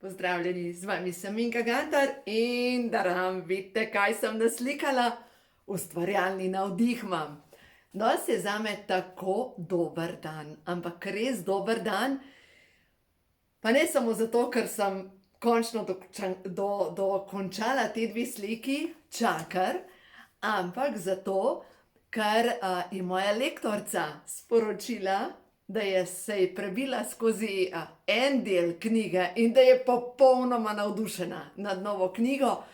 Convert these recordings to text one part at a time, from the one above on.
Pozdravljeni, z vami sem Minka Gantar in daram, vidite, kaj sem naslikala. Ustvarjalni navdih imam. Danes je zame tako dober dan, ampak res dober dan. Pa ne samo zato, ker sem končno dokončala te dve sliki, čakar, ampak zato, ker je moja lektorica sporočila, da je se ji prebila skozi en del knjige in da je popolnoma navdušena nad novo knjigo.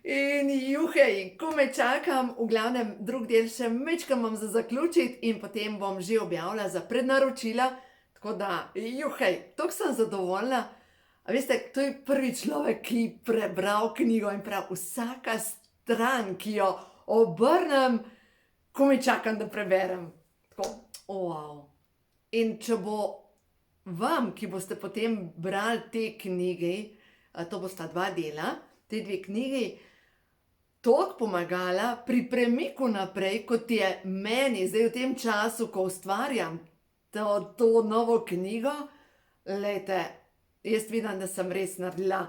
In juhej, komaj čakam, v glavnem drug del še majčkeno imam za zaključiti in potem bom že objavila za prednaročila. Tako da, juhej, toliko sem zadovoljna. A veste, to je prvi človek, ki je prebral knjigo in prav vsaka stran, ki jo obrnem, komaj čakam, da preberem. Tako, wow. In če bo vam, ki boste potem brali te knjige, to bosta dva dela, te dve knjigi, toliko pomagala pri premiku naprej, kot je meni zdaj v tem času, ko ustvarjam to novo knjigo, glejte, jaz vidim, da sem res naredila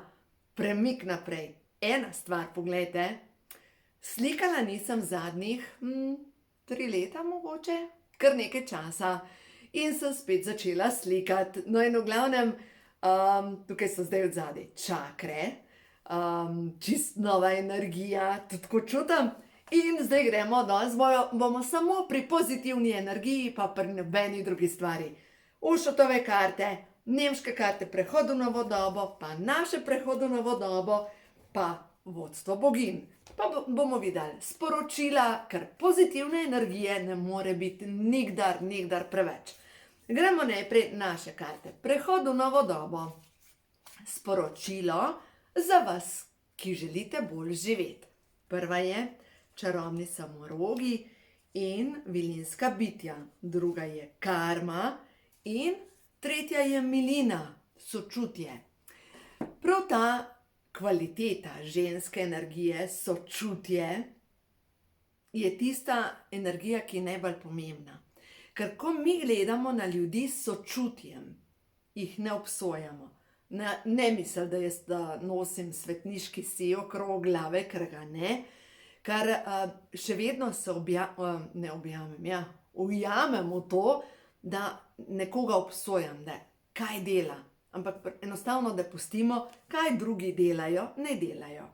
premik naprej. Ena stvar, poglejte, slikala nisem zadnjih 3 leta mogoče, kar nekaj časa. In sem spet začela slikati. No in v glavnem, tukaj so zdaj odzadaj čakre, čist nova energija, tudi tako čutim. In zdaj gremo, danes bomo samo pri pozitivni energiji, pa pri nobeni drugi stvari. Ušotove karte, nemške karte prehodu v novo dobo, pa naše prehodu v novo dobo, pa vodstvo bogin. Pa bomo videli sporočila, ker pozitivne energije ne more biti nikdar preveč. Gremo najprej naše karte. Prehod v novo dobo. Sporočilo za vas, ki želite bolj živeti. Prva je čarobni samorogi in vilinska bitja. Druga je karma in tretja je milina, sočutje. Prav ta kvaliteta ženske energije, sočutje, je tista energija, ki je najbolj pomembna. Ker ko mi gledamo na ljudi s sočutjem, jih ne obsojamo. Ne mislim, da jaz nosim svetniški sij okrog glave, ker ga ne. Ker še vedno se ujamem v to, da nekoga obsojam, da kaj dela. Ampak enostavno, da pustimo, kaj drugi delajo, ne delajo.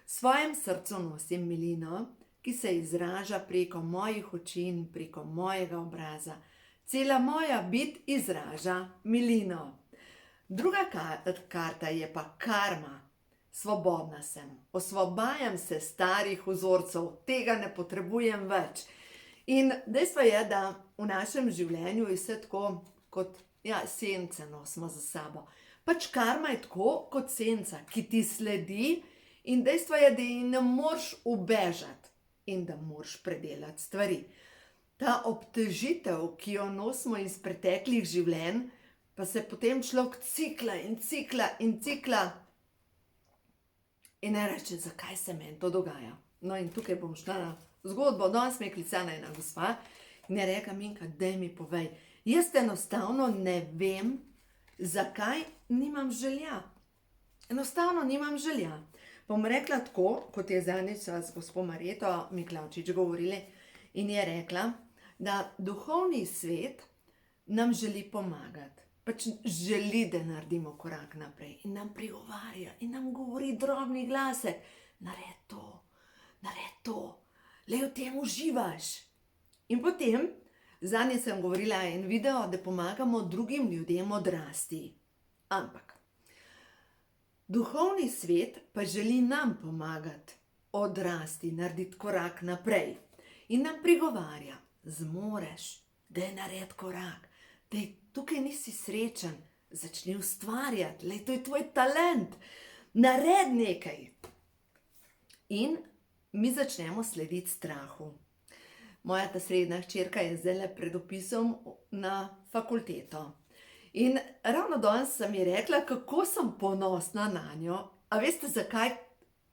V svojem srcu nosim milino, ki se izraža preko mojih oči in preko mojega obraza. Cela moja bit izraža milino. Druga karta je pa karma. Svobodna sem. Osvobajam se starih vzorcev, tega ne potrebujem več. In dejstvo je, da v našem življenju je vse tako kot sence nosimo za sabo. Pač karma je tako kot senca, ki ti sledi in dejstvo je, da ji ne moreš ubežati in da moraš predelati stvari. Ta obtežitev, ki jo nosimo iz preteklih življenj, pa se potem človek cikla in cikla in ne reče, zakaj se meni to dogaja. No in tukaj bom šla na zgodbo. Danes me je klicala ena gospa in je rekla, Minka, daj mi povej. Jaz enostavno ne vem, zakaj nimam želja. Enostavno nimam želja. Bom rekla tako, kot je zadnjič z gospo Marjeto Miklavčič govorili in je rekla, da duhovni svet nam želi pomagati. Pač želi, da naredimo korak naprej in nam prigovarja in nam govori drobni glasek. Naredi to, le v tem uživaš. In potem, zadnje sem govorila en video, da pomagamo drugim ljudem odrasti. Ampak duhovni svet pa želi nam pomagati odrasti, narediti korak naprej. In nam prigovarja, zmoreš, da je narediti korak, da tukaj nisi srečen, začni ustvarjati, le to je tvoj talent, naredi nekaj. In mi začnemo slediti strahu. Moja ta srednja hčerka je zdajle pred vpisom na fakulteto. In ravno danes sem ji rekla, kako sem ponosna na njo. A veste, zakaj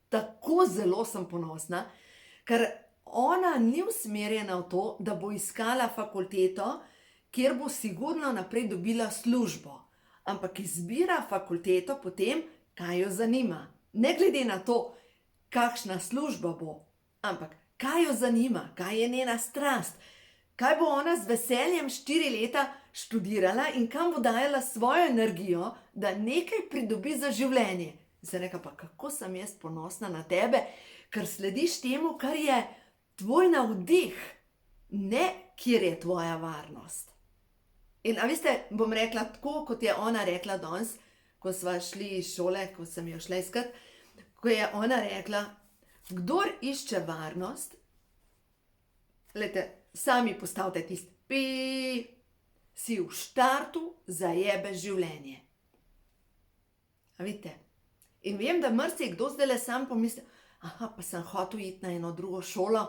tako zelo sem ponosna? Ker ona ni usmerjena v to, da bo iskala fakulteto, kjer bo sigurno naprej dobila službo. Ampak izbira fakulteto potem, kaj jo zanima. Ne glede na to, kakšna služba bo, ampak kaj jo zanima, kaj je njena strast, kaj bo ona z veseljem 4 leta študirala in kam bo dajala svojo energijo, da nekaj pridobi za življenje. Zdaj reka pa, kako sem jaz ponosna na tebe, ker slediš temu, kar je tvoj navdih, ne kjer je tvoja varnost. In a veste, bom rekla tako, kot je ona rekla danes, ko sva šli iz šole, ko sem jo šla iskat, ko je ona rekla, kdor išče varnost, glejte, sami postavite tisti si v štartu zajebe življenje. A vidite? In vem, da marsikdo zdajle sam pomisli, pa sem hotel iti na eno drugo šolo,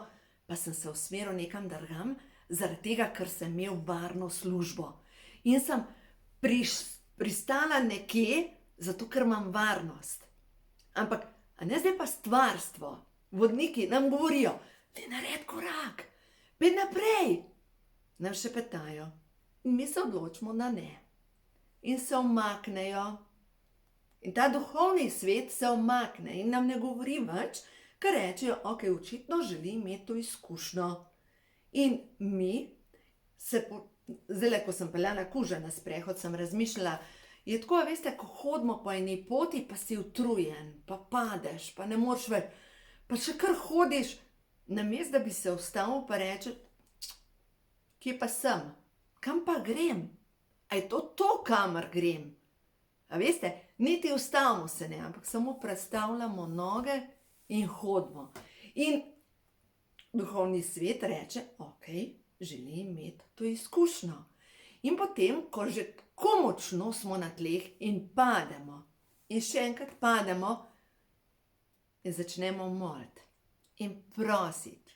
pa sem se usmeril nekam drugam, zaradi tega, ker sem imel varno službo. In sem pristala nekje, zato ker imam varnost. Ampak, a ne zdaj pa stvarstvo, vodniki nam govorijo, daj naredi korak, pej naprej. Nam še petajo. In mi se odločimo, da ne. In se umaknejo. In ta duhovni svet se umakne in nam ne govori več, ker rečejo, ok, očitno želi imeti to izkušnjo. In mi zdajle, ko sem peljala kuža na sprehod, sem razmišljala, je tako, veste, ko hodimo po eni poti, pa si utrujen, pa padeš, pa ne moreš več, pa še kar hodiš, namesto da bi se ustavil pa reče, kje pa sem, kam pa grem, a je to, kamor grem. A veste, niti ustavimo se ne, ampak samo prestavljamo noge in hodimo. In duhovni svet reče, ok, želi imeti to izkušnjo. In potem, ko že tako močno smo na tleh in pademo, in še enkrat pademo, in začnemo moliti in prositi.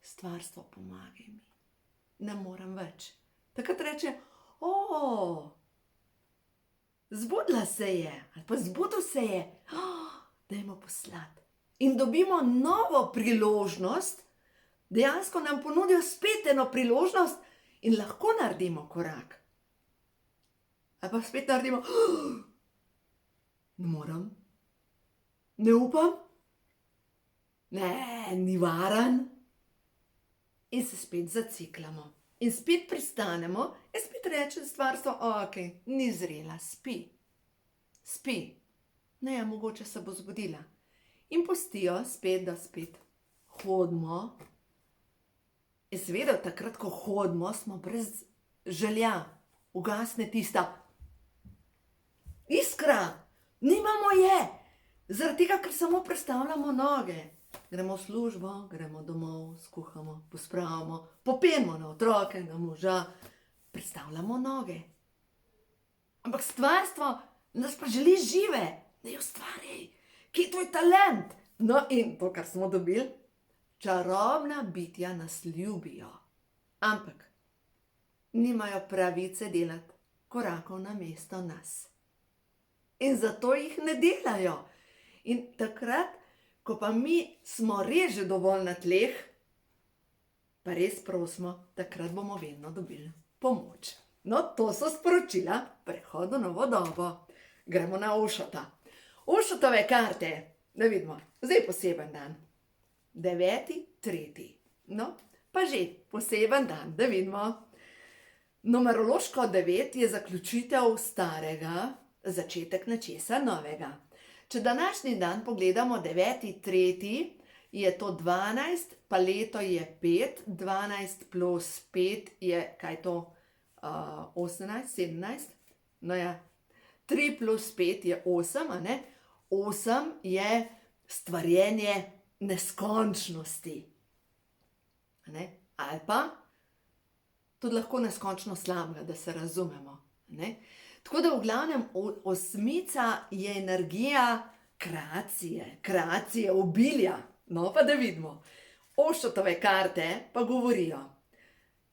Stvarstvo, pomagaj mi, ne morem več. Takrat reče, zbudila se je, ali pa zbudil se je, dajmo poslati. In dobimo novo priložnost, dejansko nam ponudijo spet eno priložnost in lahko naredimo korak. Ali pa spet naredimo, ne morem, ne upam, ne, ni varen. In se spet zaciklamo. In spet pristanemo in spet reče stvarstvo, ok, ni zrela, spi. Spi. Ne, mogoče se bo zbudila. In pustijo spet, da spet hodimo. In seveda takrat, ko hodimo, smo brez želja. Ugasne tista iskra. Nimamo je. Zaradi tega, ker samo prestavljamo noge. Gremo v službo, gremo domov, skuhamo, pospravimo, popijemo na otroke, na moža, prestavljamo noge. Ampak stvarstvo nas pa želi žive, da jo ustvarjaj, kje je tvoj talent? No in to, kar smo dobili, čarobna bitja nas ljubijo, ampak nimajo pravice delati korakov namesto nas. In zato jih ne delajo. In takrat, ko pa mi smo res že dovolj na tleh, pa res prosimo, takrat bomo vedno dobili pomoč. No, to so sporočila prehodu novo dobo. Gremo na Ošota. Ošotove karte, da vidimo, zdaj poseben dan. 9.3. No, pa že poseben dan, da vidimo. Numerološko 9 je zaključitev starega, začetek nečesa novega. Če današnji dan pogledamo 9.3, je to 12, pa leto je 5, 12 plus 5 je, kaj to, 18, 17, no ja, 3 plus 5 je 8, a ne? 8 je stvarjenje neskončnosti, a ne? Ali pa tudi lahko neskončno slabega, da se razumemo, ne? Tako da v glavnem osmica je energija kreacije, obilja. No, pa da vidimo. Ošotove karte pa govorijo.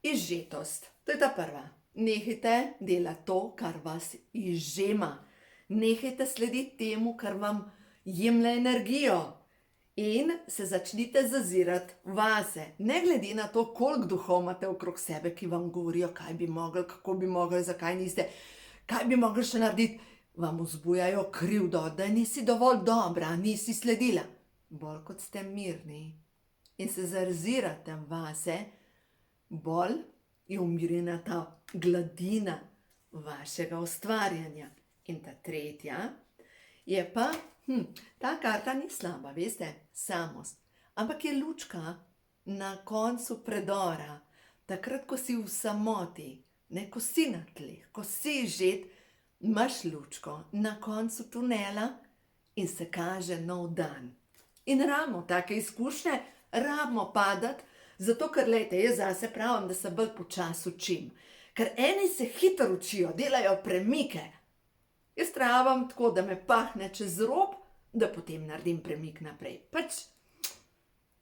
Izžetost, to je ta prva. Nehajte delati to, kar vas izžema. Nehajte slediti temu, kar vam jemlje energijo. In se začnite zazirati vase. Ne glede na to, koliko duhov imate okrog sebe, ki vam govorijo, kaj bi mogli, kako bi mogli, zakaj niste, kaj bi mogli še narediti. vam vzbujajo krivdo, da nisi dovolj dobra, nisi sledila. Bolj kot ste mirni in se zazirate vase, bolj je umirjena ta gladina vašega ustvarjanja. In ta tretja je pa, ta karta ni slaba, veste, samost, ampak je lučka na koncu predora, takrat, ko si v samoti, ne, ko si na tleh, ko si žet, imaš lučko na koncu tunela in se kaže nov dan. In rabimo take izkušnje, rabimo padati, zato ker, lejte, jaz zase pravim, da se bolj počasi učim. Ker eni se hitro učijo, delajo premike. Jaz rabim tako, da me pahne čez rob, da potem naredim premik naprej. Pač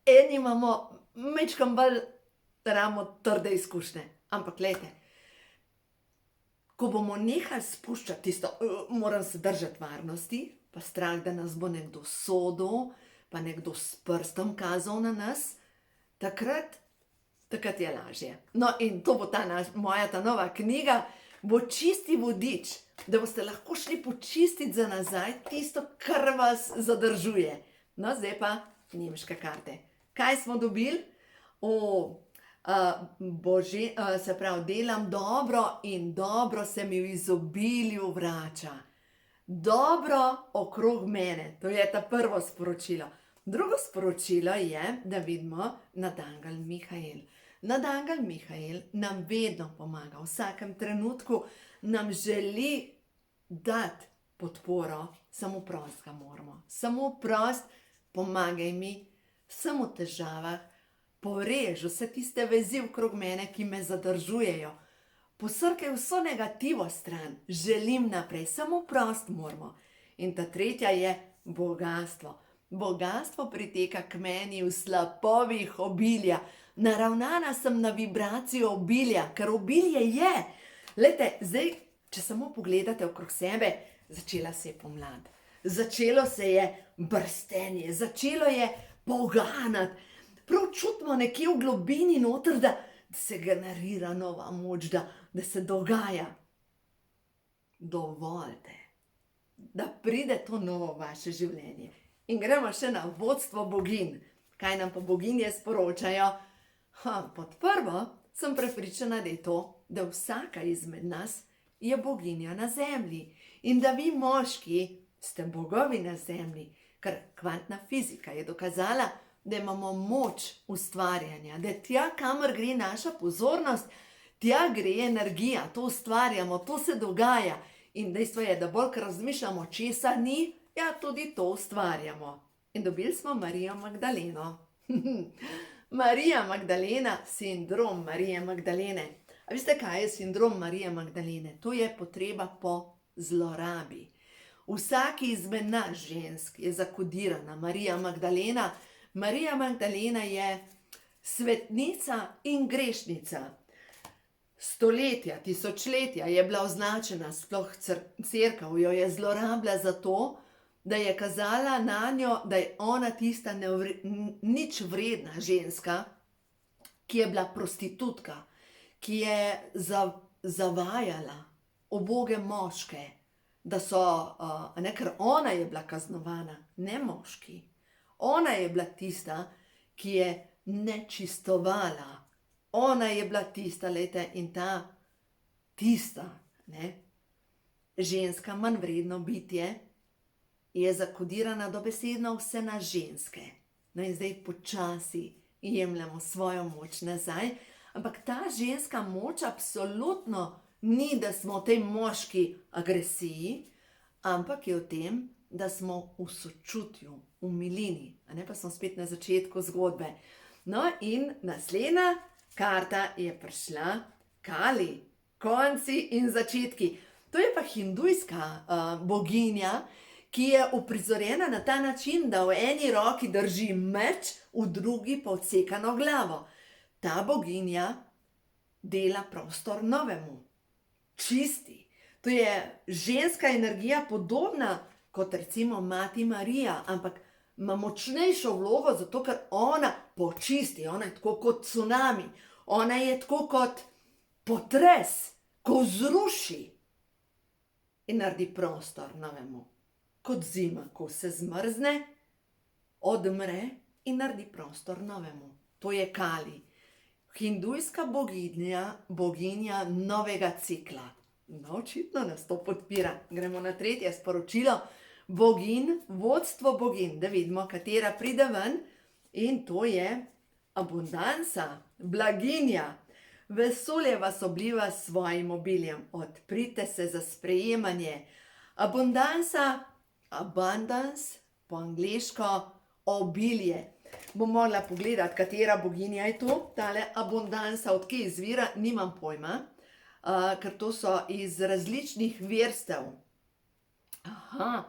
eni imamo majčkeno bolj rabimo trde izkušnje. Ampak, lejte, ko bomo nehali spuščati tisto, moram se držati varnosti, pa strah, da nas bo nekdo sodil, pa nekdo s prstom kazal na nas, takrat je lažje. No, in to bo moja ta nova knjiga, bo čisti vodič, da boste lahko šli počistiti za nazaj tisto, kar vas zadržuje. No, zdaj pa nemške karte. Kaj smo dobili? Se pravi, delam dobro in dobro se mi v izobilju vrača. Dobro okrog mene, to je ta prvo sporočilo. Drugo sporočilo je, da vidimo nadangel Mihael. Nadangel Mihael nam vedno pomaga, v vsakem trenutku nam želi dati podporo, samo prost ga moramo. Samo prost, pomagaj mi, sem v težavah, porež vse tiste vezi okrog mene, ki me zadržujejo. Posrkaj vso negativo stran, želim naprej, samo prost moramo. In ta tretja je bogastvo. Bogastvo priteka k meni v slapovih obilja. Naravnana sem na vibracijo obilja, ker obilje je. Glejte, zdaj, če samo pogledate okrog sebe, začela se je pomlad. Začelo se je brstenje, začelo je poganati. Prav čutimo nekje v globini noter, da se generira nova moč, da se dogaja. Dovolite, da pride to novo vaše življenje. In gremo še na vodstvo boginj. Kaj nam pa boginje sporočajo? Pod prvo sem prepričana, da je to, da vsaka izmed nas je boginja na zemlji. In da vi moški ste bogovi na zemlji, ker kvantna fizika je dokazala, da imamo moč ustvarjanja, da tja, kamor gre naša pozornost, tja gre energija, to ustvarjamo, to se dogaja. In dejstvo je, da bolj, ker razmišljamo, česa ni, ja, tudi to ustvarjamo. In dobili smo Marijo Magdaleno. Marija Magdalena, sindrom Marije Magdalene. A veste, kaj je sindrom Marije Magdalene? To je potreba po zlorabi. Vsaki izmed nas žensk je zakodirana Marija Magdalena. Marija Magdalena je svetnica in grešnica. Stoletja, tisočletja je bila označena, sploh cerkev jo je zlorabila zato, da je kazala nanjo, da je ona tista nič vredna ženska, ki je bila prostitutka, ki je zavajala uboge moške, da so, ker ona je bila kaznovana, ne moški. Ona je bila tista, ki je nečistovala. Ona je bila tista, lejte, in tista, ženska manj vredno bitje, je zakodirana dobesedno vse na ženske. No in zdaj počasi jemljamo svojo moč nazaj, ampak ta ženska moč absolutno ni, da smo v tej moški agresiji, ampak je v tem, da smo v sočutju, v milini, pa smo spet na začetku zgodbe. No in naslednja karta je prišla, Kali, konci in začetki. To je pa hindujska boginja, ki je uprizorjena na ta način, da v eni roki drži meč, v drugi pa odsekano glavo. Ta boginja dela prostor novemu, čisti. To je ženska energija podobna kot recimo mati Marija, ampak ima močnejšo vlogo, zato ker ona počisti, ona je tako kot cunami, ona je tako kot potres, ko zruši. in naredi prostor novemu. Kot zima, ko se zmrzne, odmre in naredi prostor novemu. To je Kali, hindujska boginja novega cikla. No, očitno nas to podpira. Gremo na tretje sporočilo. Bogin, vodstvo bogin, da vidimo, katera pride ven. In to je abundansa, blaginja. Vesolje vas obliva s svojim obiljem. Odprite se za sprejemanje. Abundansa, abundance, po angleško obilje. Bom mogla pogledati, katera boginja je to. Tale abundansa, od kje izvira, nimam pojma, ker to so iz različnih verstev. Aha,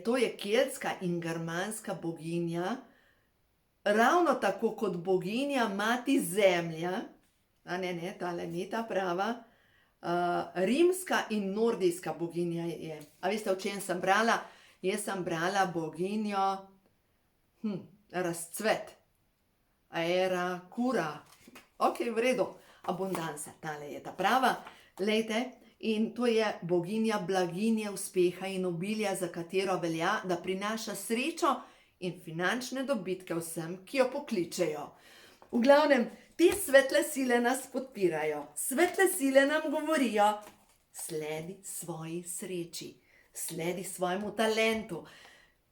to je keltska in germanska boginja, ravno tako kot boginja mati zemlja, ne, tale ni ta prava, rimska in nordijska boginja je. A veste, o čem sem brala? Jaz sem brala boginjo razcvet, Aera Kura. Ok, v redu, abundansa, tale je ta prava. Lejte, in to je boginja blaginje, uspeha in obilja, za katero velja, da prinaša srečo in finančne dobitke vsem, ki jo pokličejo. V glavnem, te svetle sile nas podpirajo. Svetle sile nam govorijo, sledi svoji sreči, sledi svojemu talentu,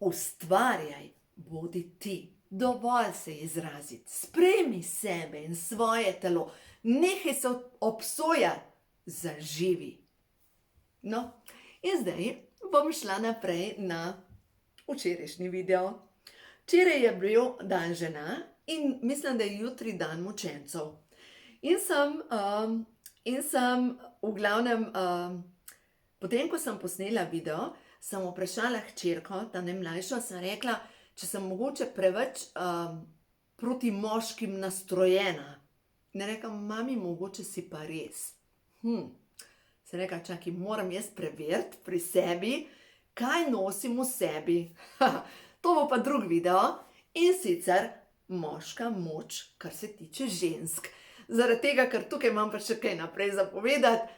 ustvarjaj, bodi ti, dovolj se izraziti, sprejmi sebe in svoje telo, nehaj se obsojati, zaživi. No, in zdaj bom šla naprej na včerajšnji video. Včeraj je bil dan žena in mislim, da je jutri dan mučencev. In sem v glavnem, potem ko sem posnela video, sem vprašala hčerko, ta najmlajšo, sem rekla, če sem mogoče preveč proti moškim nastrojena. In rekla, mami, mogoče si pa res. Sem rekla, čakaj, moram jaz preveriti pri sebi, kaj nosim v sebi. To bo pa drug video. In sicer moška moč, kar se tiče žensk. Zaradi tega, ker tukaj imam pa še kaj naprej zapovedati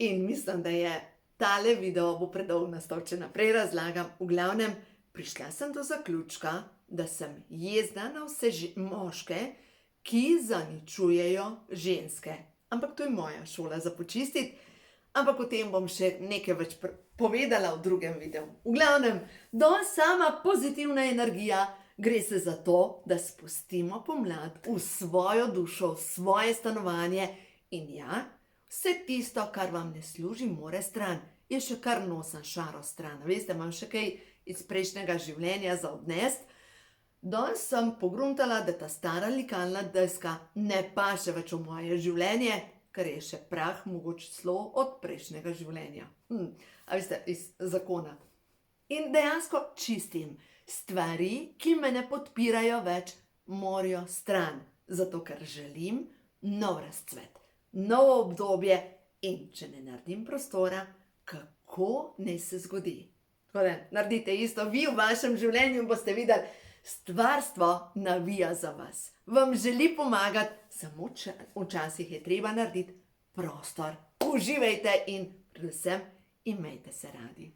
in mislim, da je tale video bo predolg nastal, če naprej razlagam. V glavnem, prišla sem do zaključka, da sem jezna na vse moške, ki zaničujejo ženske. Ampak to je moja šola za počistiti, ampak o tem bom še nekaj več povedala v drugem videu. V glavnem, danes sama pozitivna energija, gre se za to, da spustimo pomlad v svojo dušo, v svoje stanovanje in ja, vse tisto, kar vam ne služi, more stran. Jaz še kar nosim šaro stran. Veste, imam še kaj iz prejšnjega življenja za odnest. Danes sem pogruntala, da ta stara likalna deska ne paše več v moje življenje, ker je še prah mogoče celo od prejšnjega življenja. A veste, iz zakona. In dejansko čistim. Stvari, ki me ne podpirajo več, morajo stran. Zato, ker želim nov razcvet, novo obdobje in če ne naredim prostora, kako naj se zgodi. Tako da, naredite isto vi v vašem življenju in boste videli, stvarstvo navija za vas. Vam želi pomagati, samo včasih je treba narediti prostor. Uživajte in predvsem imejte se radi.